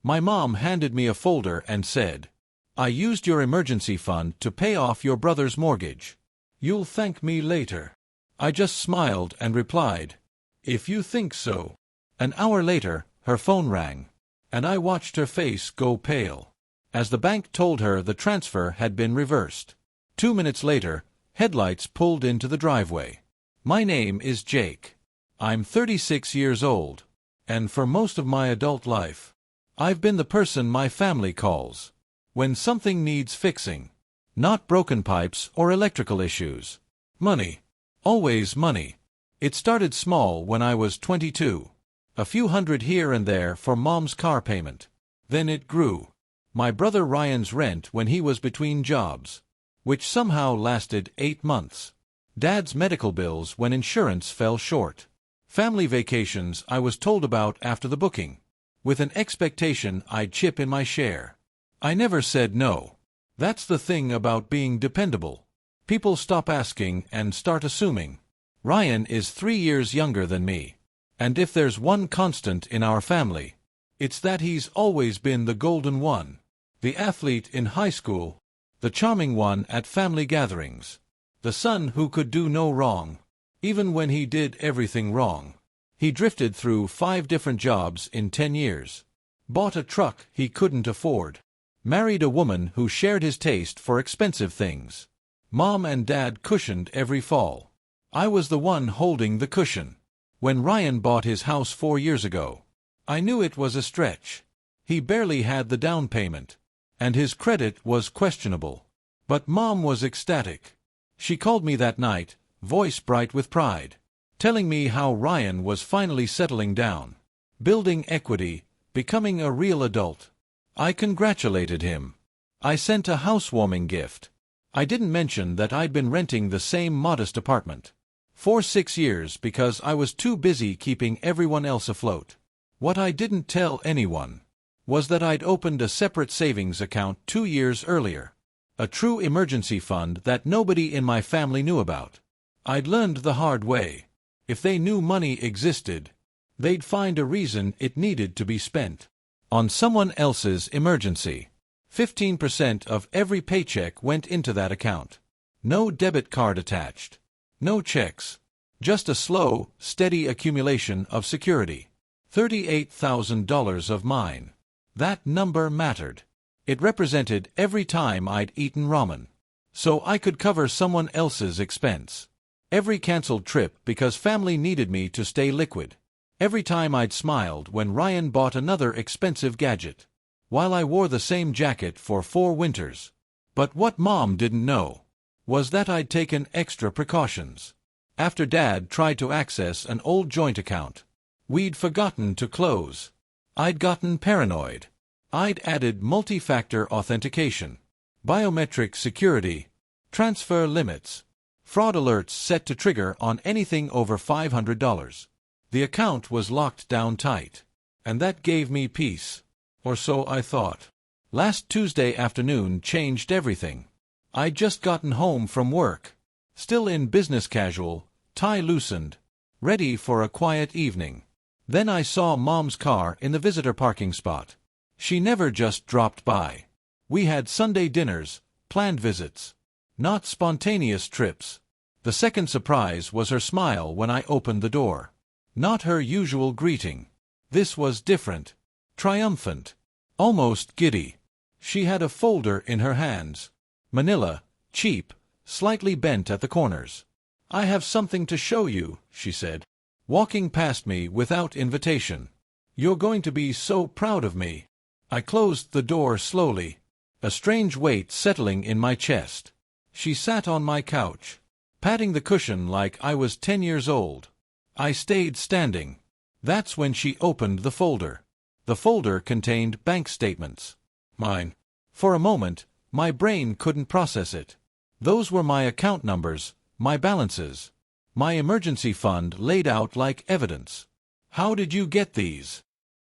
My mom handed me a folder and said, "I used your emergency fund to pay off your brother's mortgage. You'll thank me later." I just smiled and replied, "If you think so." An hour later, her phone rang, and I watched her face go pale, as the bank told her the transfer had been reversed. 2 minutes later, headlights pulled into the driveway. My name is Jake. I'm 36 years old, and for most of my adult life, I've been the person my family calls when something needs fixing. Not broken pipes or electrical issues. Money. Always money. It started small when I was 22. A few hundred here and there for Mom's car payment. Then it grew. My brother Ryan's rent when he was between jobs, which somehow lasted 8 months. Dad's medical bills when insurance fell short. Family vacations I was told about after the booking, with an expectation I'd chip in my share. I never said no. That's the thing about being dependable. People stop asking and start assuming. Ryan is 3 years younger than me, and if there's one constant in our family, it's that he's always been the golden one. The athlete in high school, the charming one at family gatherings, the son who could do no wrong, even when he did everything wrong. He drifted through 5 different jobs in 10 years, bought a truck he couldn't afford, married a woman who shared his taste for expensive things. Mom and Dad cushioned every fall. I was the one holding the cushion. When Ryan bought his house 4 years ago, I knew it was a stretch. He barely had the down payment, and his credit was questionable. But Mom was ecstatic. She called me that night, voice bright with pride, telling me how Ryan was finally settling down, building equity, becoming a real adult. I congratulated him. I sent a housewarming gift. I didn't mention that I'd been renting the same modest apartment for 6 years because I was too busy keeping everyone else afloat. What I didn't tell anyone was that I'd opened a separate savings account 2 years earlier, a true emergency fund that nobody in my family knew about. I'd learned the hard way. If they knew money existed, they'd find a reason it needed to be spent on someone else's emergency. 15% of every paycheck went into that account. No debit card attached. No checks. Just a slow, steady accumulation of security. $38,000 of mine. That number mattered. It represented every time I'd eaten ramen, so I could cover someone else's expense. Every canceled trip because family needed me to stay liquid. Every time I'd smiled when Ryan bought another expensive gadget, while I wore the same jacket for 4 winters. But what Mom didn't know was that I'd taken extra precautions. After Dad tried to access an old joint account we'd forgotten to close, I'd gotten paranoid. I'd added multi-factor authentication, biometric security, transfer limits, fraud alerts set to trigger on anything over $500. The account was locked down tight, and that gave me peace. Or so I thought. Last Tuesday afternoon changed everything. I'd just gotten home from work, still in business casual, tie loosened, ready for a quiet evening. Then I saw Mom's car in the visitor parking spot. She never just dropped by. We had Sunday dinners, planned visits, not spontaneous trips. The second surprise was her smile when I opened the door. Not her usual greeting. This was different. Triumphant. Almost giddy. She had a folder in her hands. Manila, cheap, slightly bent at the corners. "I have something to show you," she said, walking past me without invitation. "You're going to be so proud of me." I closed the door slowly, a strange weight settling in my chest. She sat on my couch, patting the cushion like I was 10 years old. I stayed standing. That's when she opened the folder. The folder contained bank statements. Mine. For a moment, my brain couldn't process it. Those were my account numbers, my balances, my emergency fund laid out like evidence. "How did you get these?"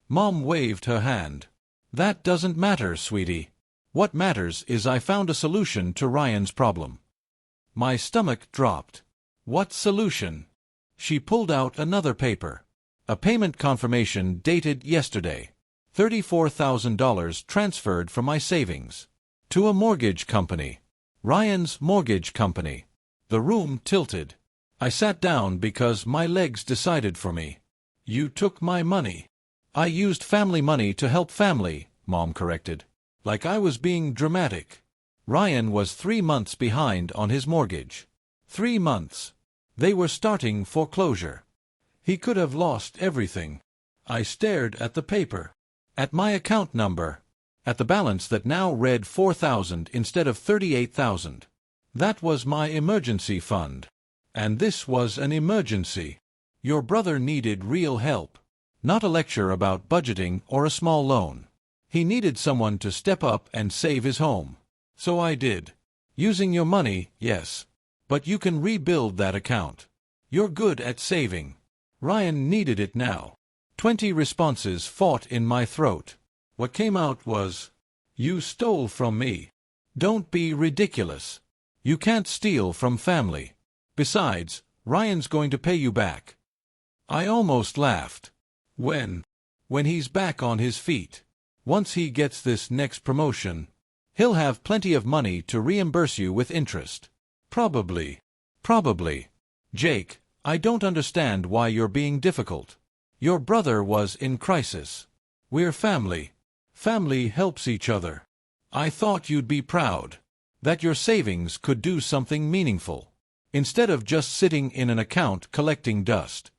Mom waved her hand. "That doesn't matter, sweetie. What matters is I found a solution to Ryan's problem." My stomach dropped. What solution? She pulled out another paper. A payment confirmation dated yesterday. $34,000 transferred from my savings. To a mortgage company. Ryan's mortgage company. The room tilted. I sat down because my legs decided for me. You took my money. I used family money to help family, Mom corrected. Like I was being dramatic. Ryan was 3 months behind on his mortgage. 3 months. They were starting foreclosure. He could have lost everything. I stared at the paper. At my account number. At the balance that now read $4,000 instead of $38,000. That was my emergency fund. And this was an emergency. Your brother needed real help. Not a lecture about budgeting or a small loan. He needed someone to step up and save his home. So I did. Using your money, yes. But you can rebuild that account. You're good at saving. Ryan needed it now. 20 responses fought in my throat. What came out was, "You stole from me. Don't be ridiculous. You can't steal from family. Besides, Ryan's going to pay you back." I almost laughed. When he's back on his feet. Once he gets this next promotion, he'll have plenty of money to reimburse you with interest. Probably. Jake, I don't understand why you're being difficult. Your brother was in crisis. We're family. Family helps each other. I thought you'd be proud. That your savings could do something meaningful. Instead of just sitting in an account collecting dust.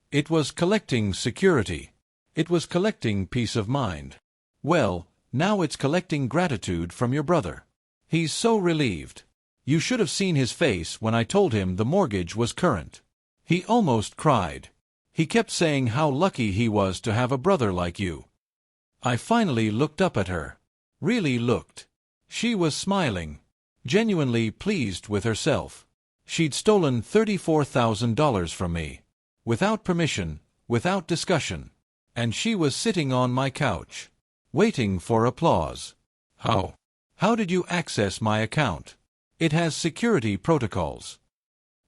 It was collecting security. It was collecting peace of mind. Well, now it's collecting gratitude from your brother. He's so relieved. You should have seen his face when I told him the mortgage was current. He almost cried. He kept saying how lucky he was to have a brother like you. I finally looked up at her. Really looked. She was smiling. Genuinely pleased with herself. She'd stolen $34,000 from me. Without permission, without discussion. And she was sitting on my couch. Waiting for applause. How did you access my account? It has security protocols.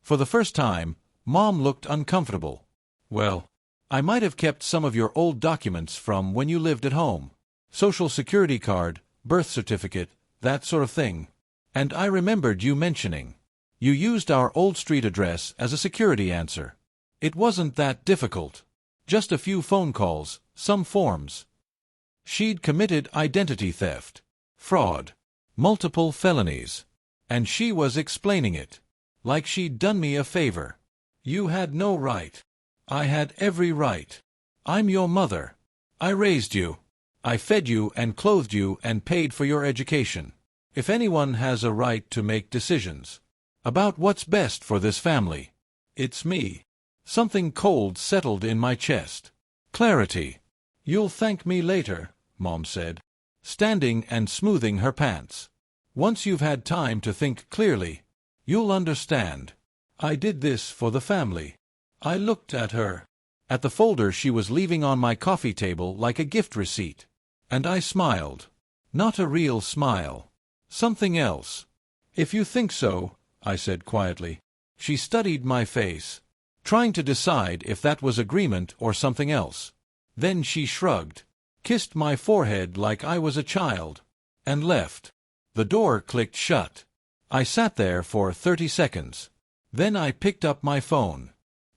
For the first time, Mom looked uncomfortable. Well, I might have kept some of your old documents from when you lived at home. Social security card, birth certificate, that sort of thing. And I remembered you mentioning. You used our old street address as a security answer. It wasn't that difficult. Just a few phone calls, some forms. She'd committed identity theft, fraud, multiple felonies. And she was explaining it. Like she'd done me a favor. You had no right. I had every right. I'm your mother. I raised you. I fed you and clothed you and paid for your education. If anyone has a right to make decisions about what's best for this family, it's me. Something cold settled in my chest. Clarity. You'll thank me later, Mom said, standing and smoothing her pants. Once you've had time to think clearly, you'll understand. I did this for the family. I looked at her, at the folder she was leaving on my coffee table like a gift receipt. And I smiled. Not a real smile. Something else. If you think so, I said quietly. She studied my face, trying to decide if that was agreement or something else. Then she shrugged, kissed my forehead like I was a child, and left. The door clicked shut. I sat there for 30 seconds. Then I picked up my phone.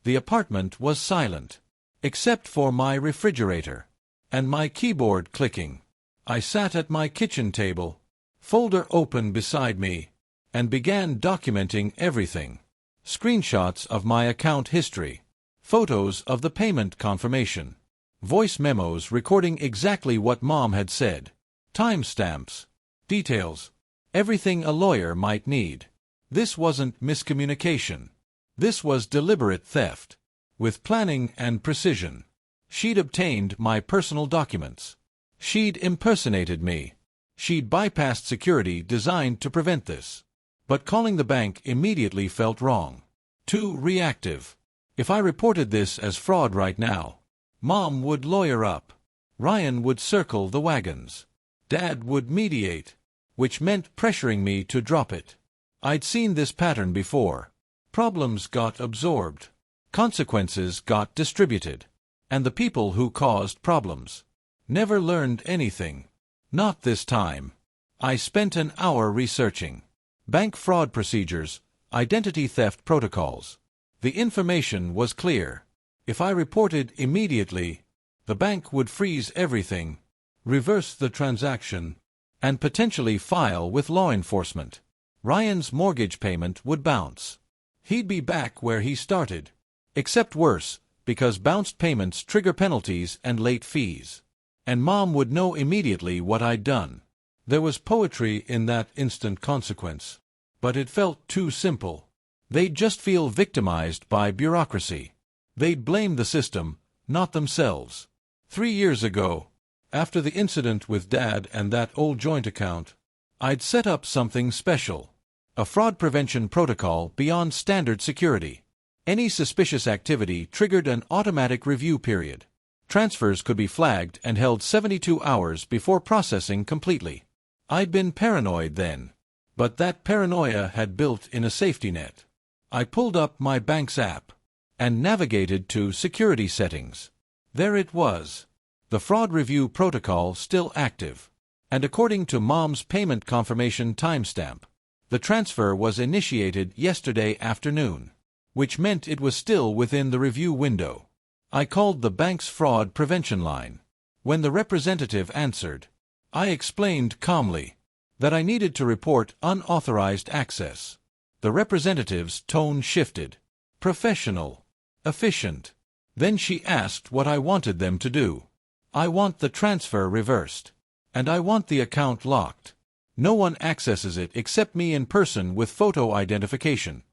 The apartment was silent, except for my refrigerator, and my keyboard clicking. I sat at my kitchen table, folder open beside me, and began documenting everything. Screenshots of my account history, photos of the payment confirmation, voice memos recording exactly what Mom had said, timestamps, details, everything a lawyer might need. This wasn't miscommunication. This was deliberate theft. With planning and precision. She'd obtained my personal documents. She'd impersonated me. She'd bypassed security designed to prevent this. But calling the bank immediately felt wrong. Too reactive. If I reported this as fraud right now, Mom would lawyer up. Ryan would circle the wagons. Dad would mediate, which meant pressuring me to drop it. I'd seen this pattern before. Problems got absorbed. Consequences got distributed. And the people who caused problems Never learned anything. Not this time. I spent an hour researching bank fraud procedures, identity theft protocols. The information was clear. If I reported immediately, the bank would freeze everything, reverse the transaction, and potentially file with law enforcement. Ryan's mortgage payment would bounce. He'd be back where he started, except worse, because bounced payments trigger penalties and late fees. And Mom would know immediately what I'd done. There was poetry in that instant consequence. But it felt too simple. They'd just feel victimized by bureaucracy. They'd blame the system, not themselves. 3 years ago, after the incident with Dad and that old joint account, I'd set up something special. A fraud prevention protocol beyond standard security. Any suspicious activity triggered an automatic review period. Transfers could be flagged and held 72 hours before processing completely. I'd been paranoid then, but that paranoia had built in a safety net. I pulled up my bank's app and navigated to security settings. There it was. The fraud review protocol still active. And according to Mom's payment confirmation timestamp, the transfer was initiated yesterday afternoon, which meant it was still within the review window. I called the bank's fraud prevention line. When the representative answered, I explained calmly that I needed to report unauthorized access. The representative's tone shifted. Professional. Efficient. Then she asked what I wanted them to do. I want the transfer reversed. And I want the account locked. No one accesses it except me in person with photo identification.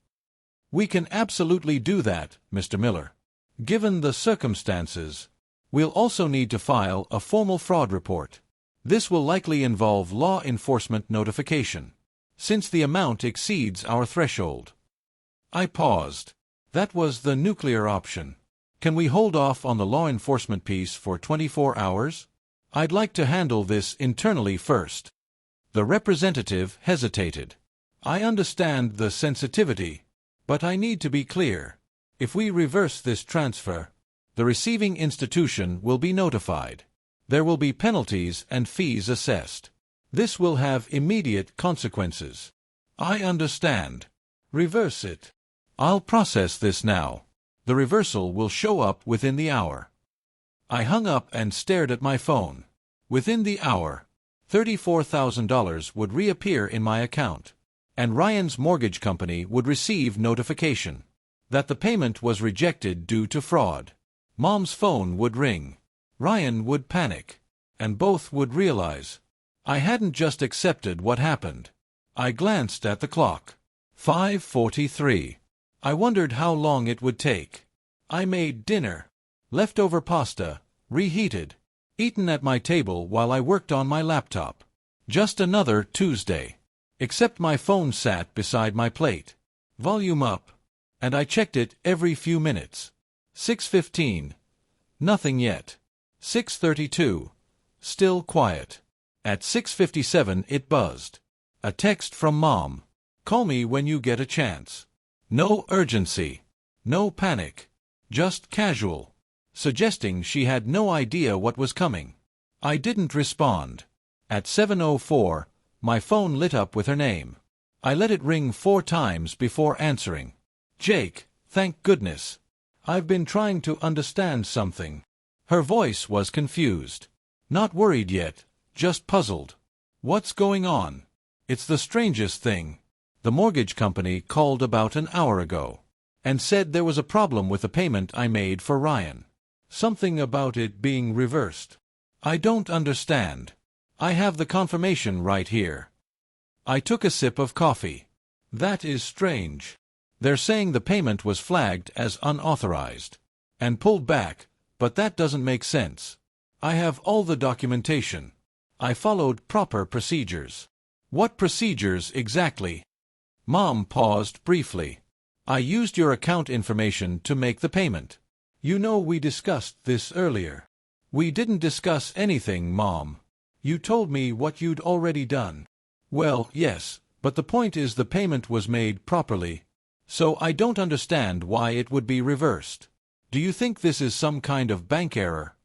We can absolutely do that, Mr. Miller. Given the circumstances, we'll also need to file a formal fraud report. This will likely involve law enforcement notification, since the amount exceeds our threshold. I paused. That was the nuclear option. Can we hold off on the law enforcement piece for 24 hours? I'd like to handle this internally first. The representative hesitated. I understand the sensitivity, but I need to be clear. If we reverse this transfer, the receiving institution will be notified. There will be penalties and fees assessed. This will have immediate consequences. I understand. Reverse it. I'll process this now. The reversal will show up within the hour. I hung up and stared at my phone. Within the hour, $34,000 would reappear in my account, and Ryan's mortgage company would receive notification that the payment was rejected due to fraud. Mom's phone would ring. Ryan would panic, and both would realize I hadn't just accepted what happened. I glanced at the clock. 5:43. I wondered how long it would take. I made dinner. Leftover pasta, reheated, eaten at my table while I worked on my laptop. Just another Tuesday. Except my phone sat beside my plate. Volume up. And I checked it every few minutes. 6:15. Nothing yet. 6:32. Still quiet. At 6:57 it buzzed. A text from Mom. Call me when you get a chance. No urgency. No panic. Just casual. Suggesting she had no idea what was coming. I didn't respond. At 7:04, my phone lit up with her name. I let it ring 4 times before answering. Jake, thank goodness. I've been trying to understand something. Her voice was confused. Not worried yet, just puzzled. What's going on? It's the strangest thing. The mortgage company called about an hour ago and said there was a problem with the payment I made for Ryan. Something about it being reversed. I don't understand. I have the confirmation right here. I took a sip of coffee. That is strange. They're saying the payment was flagged as unauthorized and pulled back, but that doesn't make sense. I have all the documentation. I followed proper procedures. What procedures exactly? Mom paused briefly. I used your account information to make the payment. You know we discussed this earlier. We didn't discuss anything, Mom. You told me what you'd already done. Well, yes, but the point is the payment was made properly. So I don't understand why it would be reversed. Do you think this is some kind of bank error?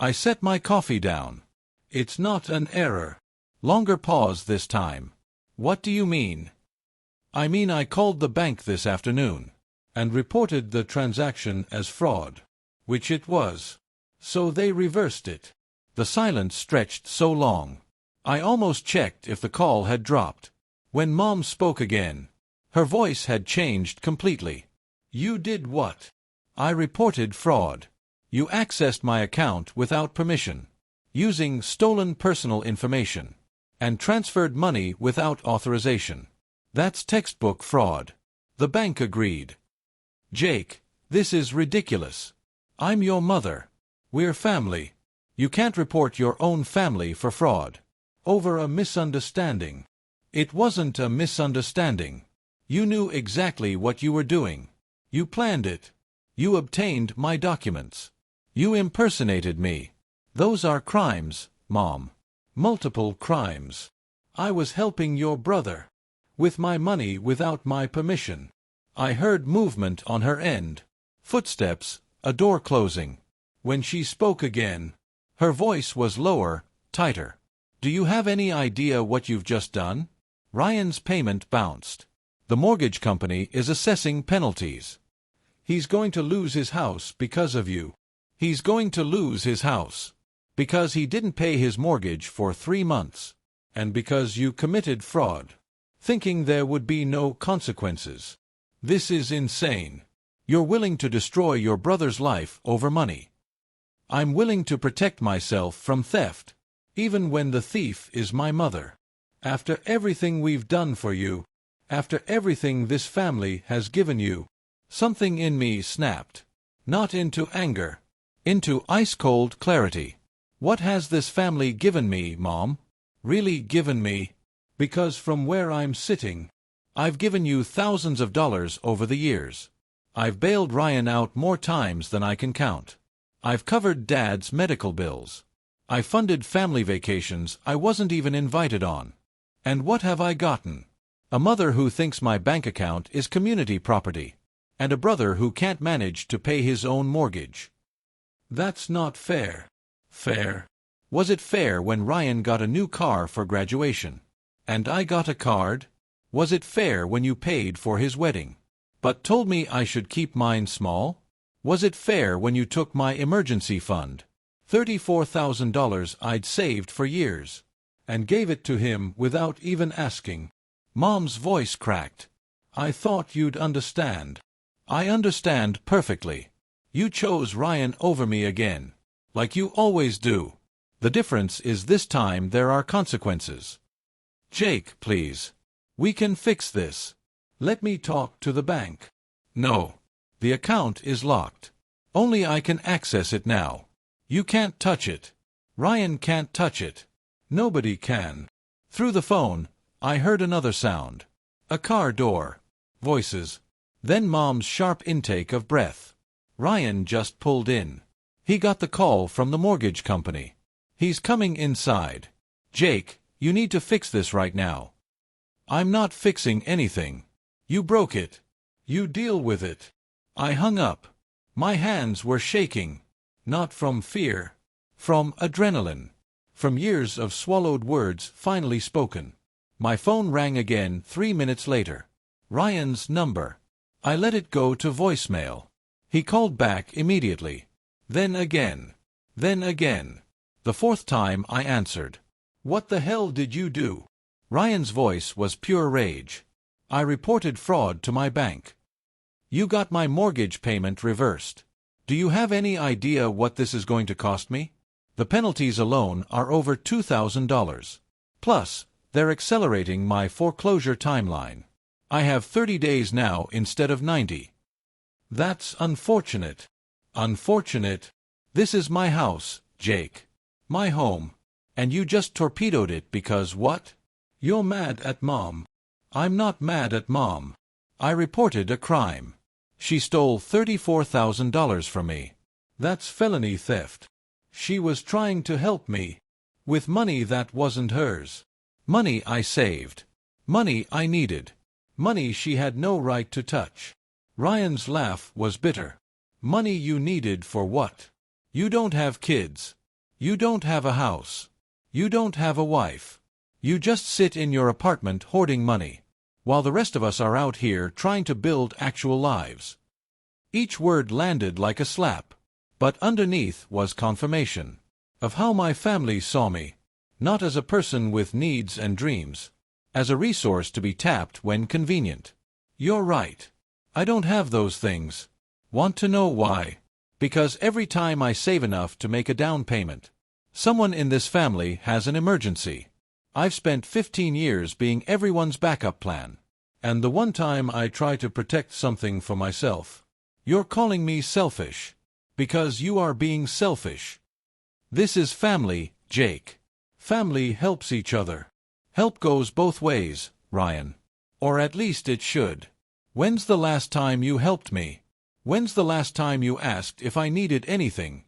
I set my coffee down. It's not an error. Longer pause this time. What do you mean? I mean I called the bank this afternoon and reported the transaction as fraud, which it was. So they reversed it. The silence stretched so long. I almost checked if the call had dropped. When Mom spoke again, her voice had changed completely. You did what? I reported fraud. You accessed my account without permission, using stolen personal information, and transferred money without authorization. That's textbook fraud. The bank agreed. Jake, this is ridiculous. I'm your mother. We're family. You can't report your own family for fraud. Over a misunderstanding. It wasn't a misunderstanding. You knew exactly what you were doing. You planned it. You obtained my documents. You impersonated me. Those are crimes, Mom. Multiple crimes. I was helping your brother. With my money without my permission. I heard movement on her end. Footsteps, a door closing. When she spoke again, her voice was lower, tighter. Do you have any idea what you've just done? Ryan's payment bounced. The mortgage company is assessing penalties. He's going to lose his house because of you. He's going to lose his house. Because he didn't pay his mortgage for 3 months. And because you committed fraud. Thinking there would be no consequences. This is insane. You're willing to destroy your brother's life over money. I'm willing to protect myself from theft, even when the thief is my mother. After everything we've done for you, after everything this family has given you, something in me snapped. Not into anger, into ice-cold clarity. What has this family given me, Mom? Really given me? Because from where I'm sitting, I've given you thousands of dollars over the years. I've bailed Ryan out more times than I can count. I've covered Dad's medical bills. I funded family vacations I wasn't even invited on. And what have I gotten? A mother who thinks my bank account is community property. And a brother who can't manage to pay his own mortgage. That's not fair. Fair? Was it fair when Ryan got a new car for graduation? And I got a card? Was it fair when you paid for his wedding, but told me I should keep mine small? Was it fair when you took my emergency fund, $34,000 I'd saved for years, and gave it to him without even asking? Mom's voice cracked. I thought you'd understand. I understand perfectly. You chose Ryan over me again, like you always do. The difference is this time there are consequences. Jake, please. We can fix this. Let me talk to the bank. No. The account is locked. Only I can access it now. You can't touch it. Ryan can't touch it. Nobody can. Through the phone, I heard another sound. A car door. Voices. Then Mom's sharp intake of breath. Ryan just pulled in. He got the call from the mortgage company. He's coming inside. Jake, you need to fix this right now. I'm not fixing anything. You broke it. You deal with it. I hung up. My hands were shaking. Not from fear. From adrenaline. From years of swallowed words finally spoken. My phone rang again 3 minutes later. Ryan's number. I let it go to voicemail. He called back immediately. Then again. Then again. The 4th time I answered. What the hell did you do? Ryan's voice was pure rage. I reported fraud to my bank. You got my mortgage payment reversed. Do you have any idea what this is going to cost me? The penalties alone are over $2,000. Plus, they're accelerating my foreclosure timeline. I have 30 days now instead of 90. That's unfortunate. Unfortunate. This is my house, Jake. My home. And you just torpedoed it because what? You're mad at Mom. I'm not mad at Mom. I reported a crime. She stole $34,000 from me. That's felony theft. She was trying to help me. With money that wasn't hers. Money I saved. Money I needed. Money she had no right to touch. Ryan's laugh was bitter. Money you needed for what? You don't have kids. You don't have a house. You don't have a wife. You just sit in your apartment hoarding money, while the rest of us are out here trying to build actual lives. Each word landed like a slap, but underneath was confirmation of how my family saw me, not as a person with needs and dreams, as a resource to be tapped when convenient. You're right. I don't have those things. Want to know why? Because every time I save enough to make a down payment, someone in this family has an emergency. I've spent 15 years being everyone's backup plan, and the one time I try to protect something for myself, you're calling me selfish. Because you are being selfish. This is family, Jake. Family helps each other. Help goes both ways, Ryan. Or at least it should. When's the last time you helped me? When's the last time you asked if I needed anything?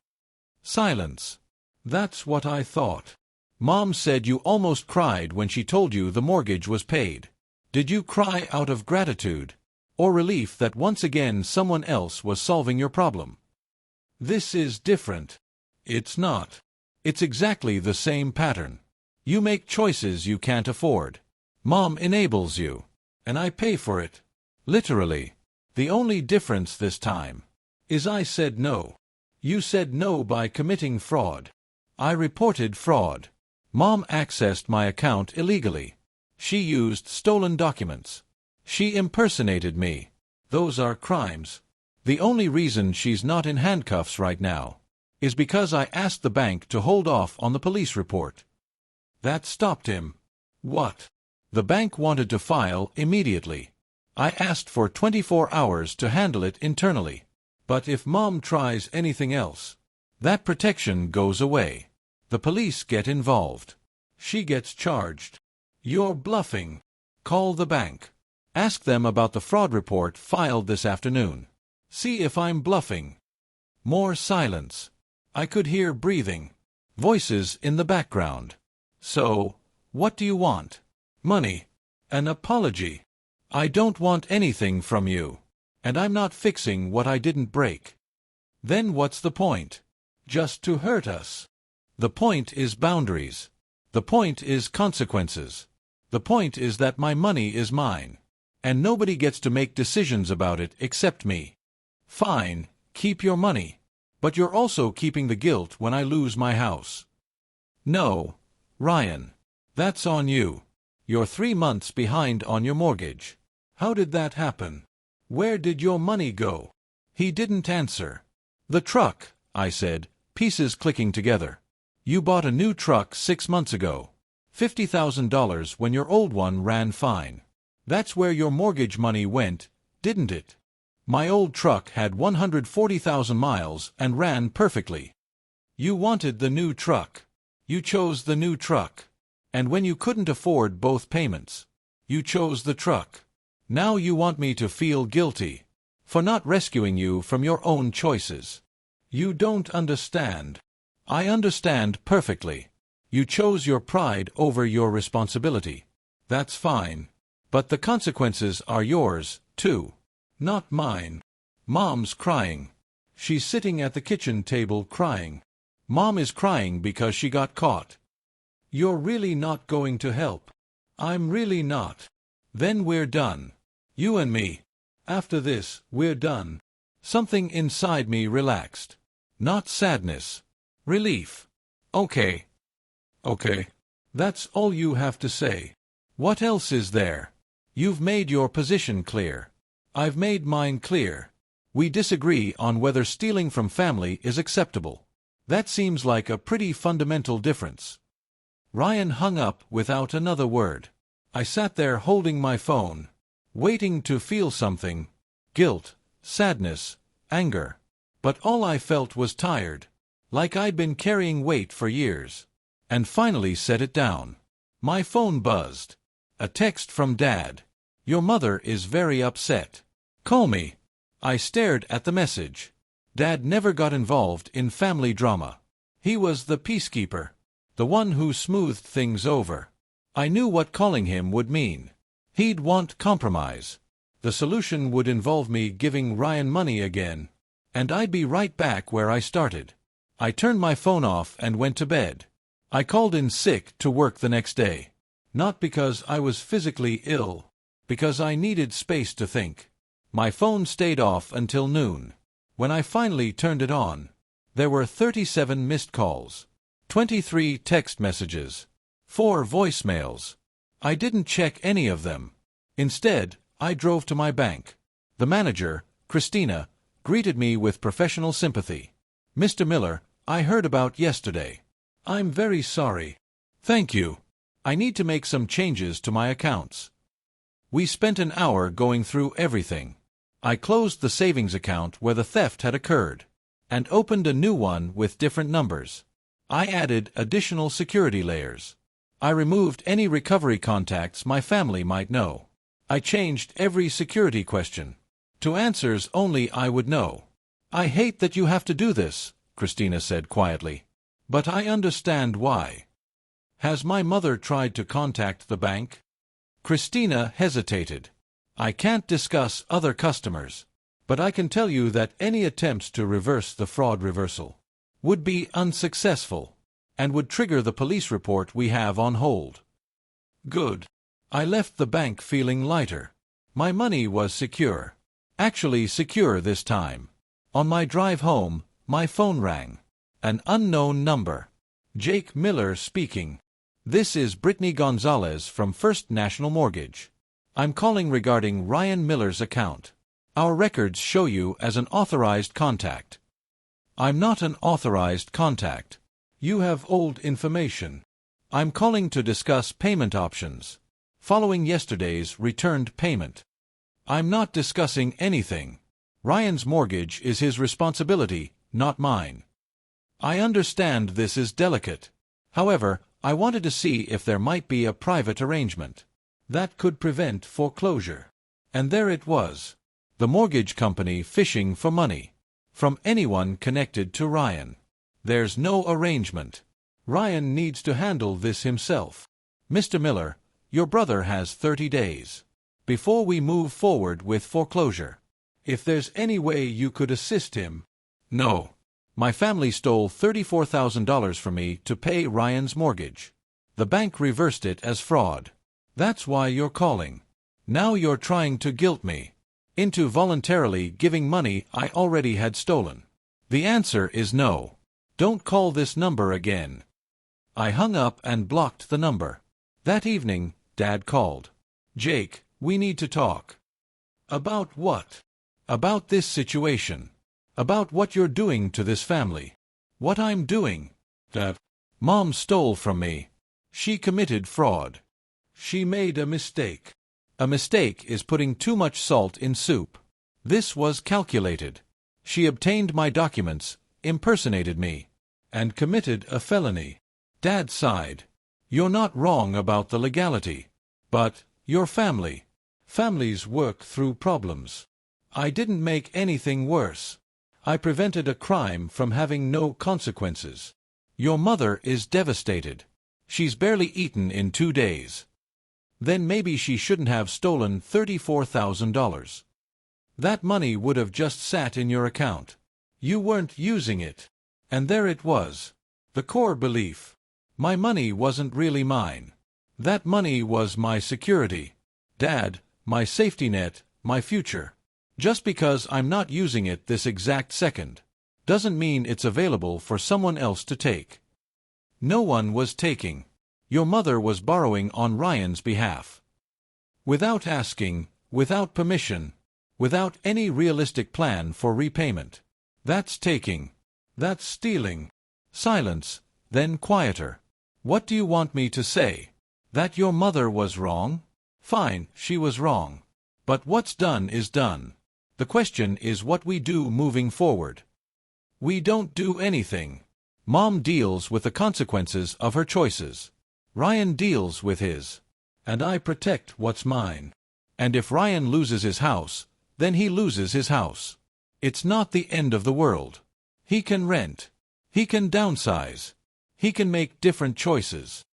Silence. That's what I thought. Mom said you almost cried when she told you the mortgage was paid. Did you cry out of gratitude, or relief that once again someone else was solving your problem? This is different. It's not. It's exactly the same pattern. You make choices you can't afford. Mom enables you, and I pay for it. Literally. The only difference this time is I said no. You said no by committing fraud. I reported fraud. Mom accessed my account illegally. She used stolen documents. She impersonated me. Those are crimes. The only reason she's not in handcuffs right now is because I asked the bank to hold off on the police report. That stopped him. What? The bank wanted to file immediately. I asked for 24 hours to handle it internally. But if Mom tries anything else, that protection goes away. The police get involved. She gets charged. You're bluffing. Call the bank. Ask them about the fraud report filed this afternoon. See if I'm bluffing. More silence. I could hear breathing. Voices in the background. So, what do you want? Money. An apology. I don't want anything from you. And I'm not fixing what I didn't break. Then what's the point? Just to hurt us. The point is boundaries. The point is consequences. The point is that my money is mine, and nobody gets to make decisions about it except me. Fine, keep your money. But you're also keeping the guilt when I lose my house. No, Ryan. That's on you. You're 3 months behind on your mortgage. How did that happen? Where did your money go? He didn't answer. The truck, I said, pieces clicking together. You bought a new truck 6 months ago. $50,000 when your old one ran fine. That's where your mortgage money went, didn't it? My old truck had 140,000 miles and ran perfectly. You wanted the new truck. You chose the new truck. And when you couldn't afford both payments, you chose the truck. Now you want me to feel guilty for not rescuing you from your own choices. You don't understand. I understand perfectly. You chose your pride over your responsibility. That's fine. But the consequences are yours, too. Not mine. Mom's crying. She's sitting at the kitchen table crying. Mom is crying because she got caught. You're really not going to help. I'm really not. Then we're done. You and me. After this, we're done. Something inside me relaxed. Not sadness. Relief. Okay. Okay. That's all you have to say. What else is there? You've made your position clear. I've made mine clear. We disagree on whether stealing from family is acceptable. That seems like a pretty fundamental difference. Ryan hung up without another word. I sat there holding my phone, waiting to feel something. Guilt, sadness, anger. But all I felt was tired, like I'd been carrying weight for years. And finally set it down. My phone buzzed. A text from Dad. Your mother is very upset. Call me. I stared at the message. Dad never got involved in family drama. He was the peacekeeper, the one who smoothed things over. I knew what calling him would mean. He'd want compromise. The solution would involve me giving Ryan money again, and I'd be right back where I started. I turned my phone off and went to bed. I called in sick to work the next day. Not because I was physically ill, because I needed space to think. My phone stayed off until noon. When I finally turned it on, there were 37 missed calls, 23 text messages, 4 voicemails. I didn't check any of them. Instead, I drove to my bank. The manager, Christina, greeted me with professional sympathy. "Mr. Miller, I heard about yesterday. I'm very sorry." "Thank you. I need to make some changes to my accounts." We spent an hour going through everything. I closed the savings account where the theft had occurred, and opened a new one with different numbers. I added additional security layers. I removed any recovery contacts my family might know. I changed every security question to answers only I would know. "I hate that you have to do this," Christina said quietly. "But I understand why." "Has my mother tried to contact the bank?" Christina hesitated. "I can't discuss other customers, but I can tell you that any attempts to reverse the fraud reversal would be unsuccessful and would trigger the police report we have on hold." Good. I left the bank feeling lighter. My money was secure. Actually secure this time. On my drive home, my phone rang. An unknown number. "Jake Miller speaking. This is Brittany Gonzalez from First National Mortgage. I'm calling regarding Ryan Miller's account. Our records show you as an authorized contact." "I'm not an authorized contact. You have old information. I'm calling to discuss payment options following yesterday's returned payment." "I'm not discussing anything. Ryan's mortgage is his responsibility, not mine." "I understand this is delicate. However, I wanted to see if there might be a private arrangement that could prevent foreclosure." And there it was. The mortgage company fishing for money from anyone connected to Ryan. There's no arrangement. Ryan needs to handle this himself. "Mr. Miller, your brother has 30 days before we move forward with foreclosure. If there's any way you could assist him." "No. My family stole $34,000 from me to pay Ryan's mortgage. The bank reversed it as fraud. That's why you're calling. Now you're trying to guilt me into voluntarily giving money I already had stolen. The answer is no. Don't call this number again." I hung up and blocked the number. That evening, Dad called. "Jake, we need to talk." "About what?" "About this situation. About what you're doing to this family." "What I'm doing?" "That Mom stole from me. She committed fraud. She made a mistake." "A mistake is putting too much salt in soup. This was calculated. She obtained my documents, impersonated me, and committed a felony." Dad sighed. "You're not wrong about the legality. But, your family. Families work through problems. I didn't make anything worse. I prevented a crime from having no consequences. Your mother is devastated. She's barely eaten in 2 days. Then maybe she shouldn't have stolen $34,000. That money would have just sat in your account. You weren't using it. And there it was. The core belief. My money wasn't really mine. That money was my security. Dad, my safety net, my future. Just because I'm not using it this exact second doesn't mean it's available for someone else to take." "No one was taking. Your mother was borrowing on Ryan's behalf. Without asking, without permission, without any realistic plan for repayment. That's taking. That's stealing." Silence, then quieter. "What do you want me to say? That your mother was wrong? Fine, she was wrong. But what's done is done. The question is what we do moving forward." "We don't do anything. Mom deals with the consequences of her choices. Ryan deals with his. And I protect what's mine. And if Ryan loses his house, then he loses his house. It's not the end of the world. He can rent. He can downsize. He can make different choices."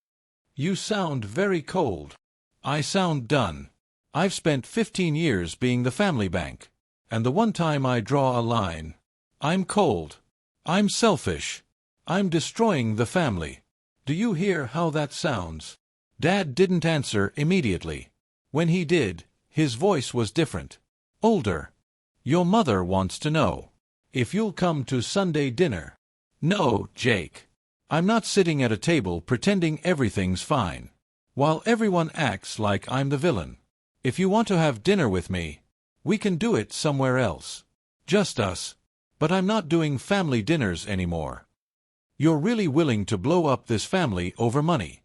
"You sound very cold." "I sound done. I've spent 15 years being the family bank. And the one time I draw a line, I'm cold. I'm selfish. I'm destroying the family. Do you hear how that sounds? Dad didn't answer immediately. When he did, his voice was different. Older. Your mother wants to know if you'll come to Sunday dinner. No, Jake. I'm not sitting at a table pretending everything's fine, while everyone acts like I'm the villain. If you want to have dinner with me, we can do it somewhere else. Just us. But I'm not doing family dinners anymore. You're really willing to blow up this family over money.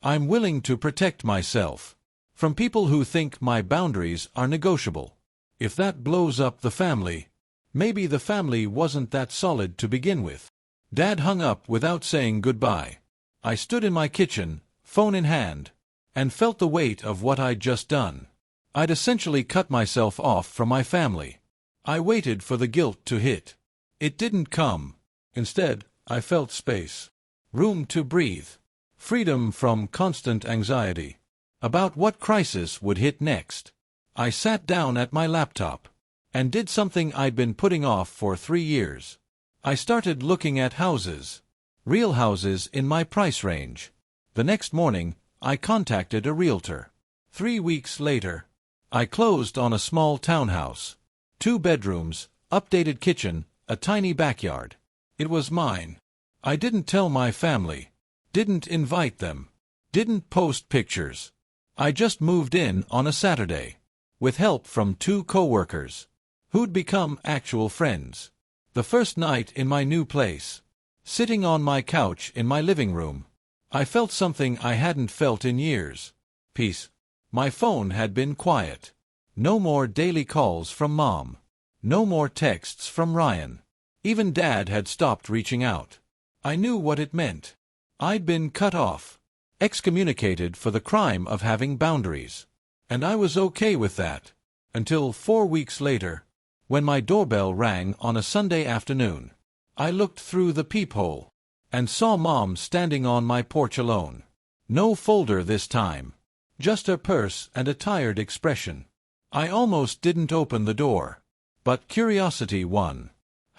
I'm willing to protect myself from people who think my boundaries are negotiable. If that blows up the family, maybe the family wasn't that solid to begin with. Dad hung up without saying goodbye. I stood in my kitchen, phone in hand, and felt the weight of what I'd just done. I'd essentially cut myself off from my family. I waited for the guilt to hit. It didn't come. Instead, I felt space. Room to breathe. Freedom from constant anxiety about what crisis would hit next. I sat down at my laptop and did something I'd been putting off for 3 years. I started looking at houses. Real houses in my price range. The next morning, I contacted a realtor. 3 weeks later, I closed on a small townhouse. 2 bedrooms, updated kitchen, a tiny backyard. It was mine. I didn't tell my family. Didn't invite them. Didn't post pictures. I just moved in on a Saturday, with help from 2 coworkers, who'd become actual friends. The first night in my new place, sitting on my couch in my living room, I felt something I hadn't felt in years. Peace. My phone had been quiet. No more daily calls from Mom. No more texts from Ryan. Even Dad had stopped reaching out. I knew what it meant. I'd been cut off, excommunicated for the crime of having boundaries. And I was okay with that, until 4 weeks later, when my doorbell rang on a Sunday afternoon. I looked through the peephole and saw Mom standing on my porch alone. No folder this time, just her purse and a tired expression. I almost didn't open the door, but curiosity won.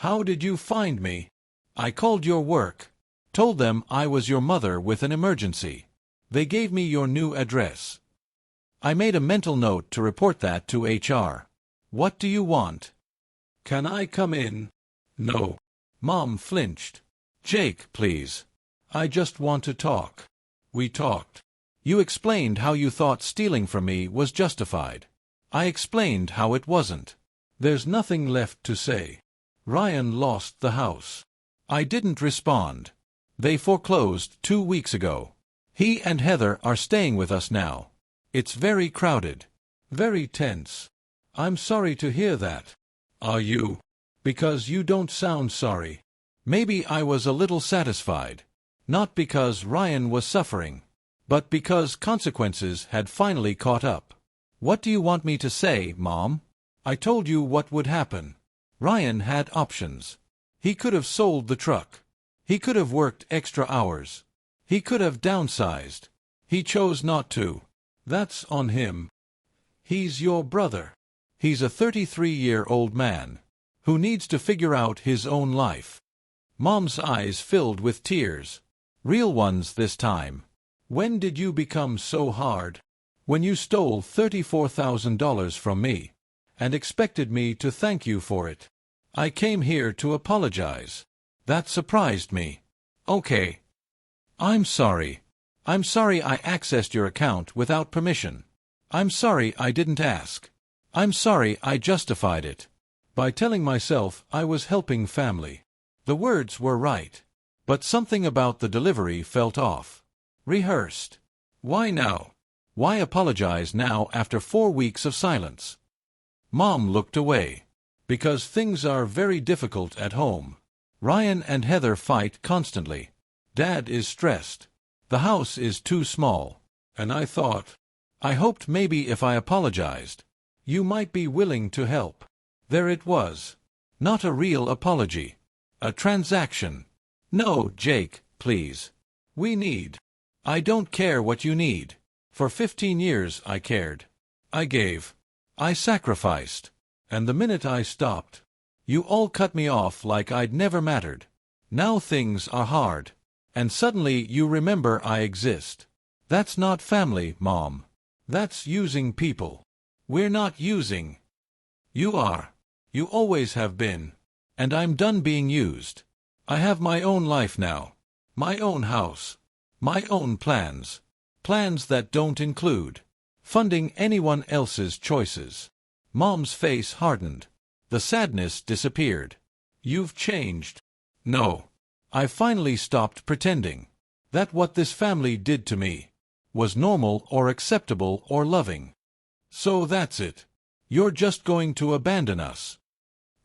"How did you find me?" "I called your work. Told them I was your mother with an emergency. They gave me your new address." I made a mental note to report that to HR. "What do you want?" "Can I come in?" "No." Mom flinched. "Jake, please. I just want to talk." We talked. You explained how you thought stealing from me was justified. I explained how it wasn't. There's nothing left to say. Ryan lost the house. I didn't respond. They foreclosed 2 weeks ago. He and Heather are staying with us now. It's very crowded. Very tense. I'm sorry to hear that. Are you? Because you don't sound sorry. Maybe I was a little satisfied. Not because Ryan was suffering, but because consequences had finally caught up. What do you want me to say, Mom? I told you what would happen. Ryan had options. He could have sold the truck. He could have worked extra hours. He could have downsized. He chose not to. That's on him. He's your brother. He's a 33-year-old man who needs to figure out his own life. Mom's eyes filled with tears. Real ones this time. When did you become so hard? When you stole $34,000 from me and expected me to thank you for it. I came here to apologize. That surprised me. Okay. I'm sorry. I'm sorry I accessed your account without permission. I'm sorry I didn't ask. I'm sorry I justified it by telling myself I was helping family. The words were right, but something about the delivery felt off. Rehearsed. Why now? Why apologize now after 4 weeks of silence? Mom looked away. Because things are very difficult at home. Ryan and Heather fight constantly. Dad is stressed. The house is too small. And I hoped maybe if I apologized, you might be willing to help. There it was. Not a real apology. A transaction. No, Jake, please. We need. I don't care what you need. For 15 years I cared. I gave. I sacrificed. And the minute I stopped, you all cut me off like I'd never mattered. Now things are hard. And suddenly you remember I exist. That's not family, Mom. That's using people. We're not using. You are. You always have been. And I'm done being used. I have my own life now. My own house. My own plans. Plans that don't include funding anyone else's choices. Mom's face hardened. The sadness disappeared. You've changed. No. I finally stopped pretending that what this family did to me was normal or acceptable or loving. So that's it. You're just going to abandon us.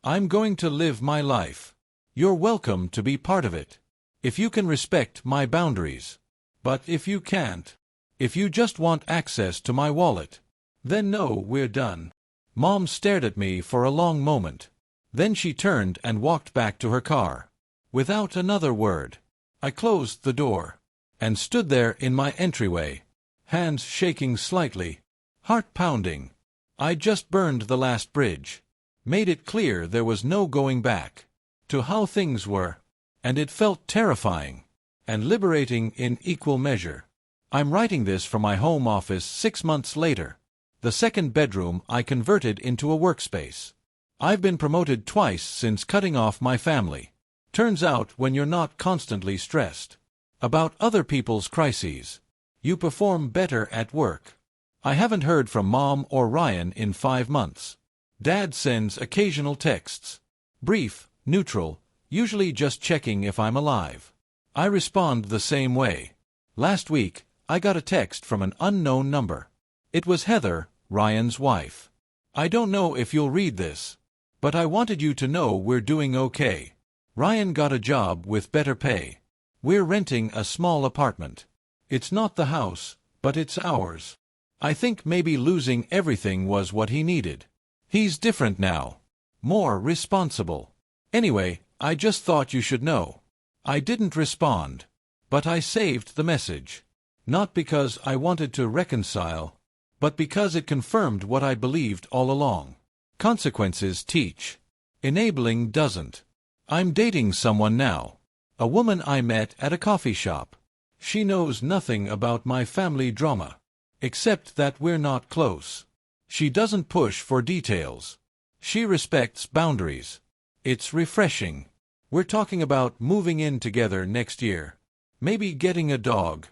I'm going to live my life. You're welcome to be part of it. If you can respect my boundaries. But if you can't, if you just want access to my wallet, then no, we're done. Mom stared at me for a long moment. Then she turned and walked back to her car. Without another word, I closed the door and stood there in my entryway, hands shaking slightly, heart pounding. I just burned the last bridge, made it clear there was no going back to how things were, and it felt terrifying and liberating in equal measure. I'm writing this from my home office 6 months later, the second bedroom I converted into a workspace. I've been promoted twice since cutting off my family. Turns out when you're not constantly stressed about other people's crises, you perform better at work. I haven't heard from Mom or Ryan in 5 months. Dad sends occasional texts. Brief, neutral, usually just checking if I'm alive. I respond the same way. Last week, I got a text from an unknown number. It was Heather, Ryan's wife. I don't know if you'll read this, but I wanted you to know we're doing okay. Ryan got a job with better pay. We're renting a small apartment. It's not the house, but it's ours. I think maybe losing everything was what he needed. He's different now. More responsible. Anyway, I just thought you should know. I didn't respond, but I saved the message. Not because I wanted to reconcile, but because it confirmed what I believed all along. Consequences teach. Enabling doesn't. I'm dating someone now. A woman I met at a coffee shop. She knows nothing about my family drama, except that we're not close. She doesn't push for details. She respects boundaries. It's refreshing. We're talking about moving in together next year. Maybe getting a dog.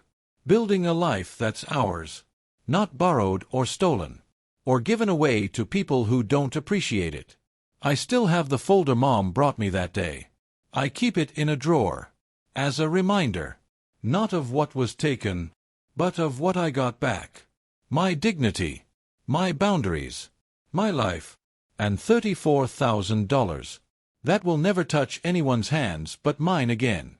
Building a life that's ours. Not borrowed or stolen. Or given away to people who don't appreciate it. I still have the folder Mom brought me that day. I keep it in a drawer. As a reminder. Not of what was taken, but of what I got back. My dignity. My boundaries. My life. And $34,000. That will never touch anyone's hands but mine again.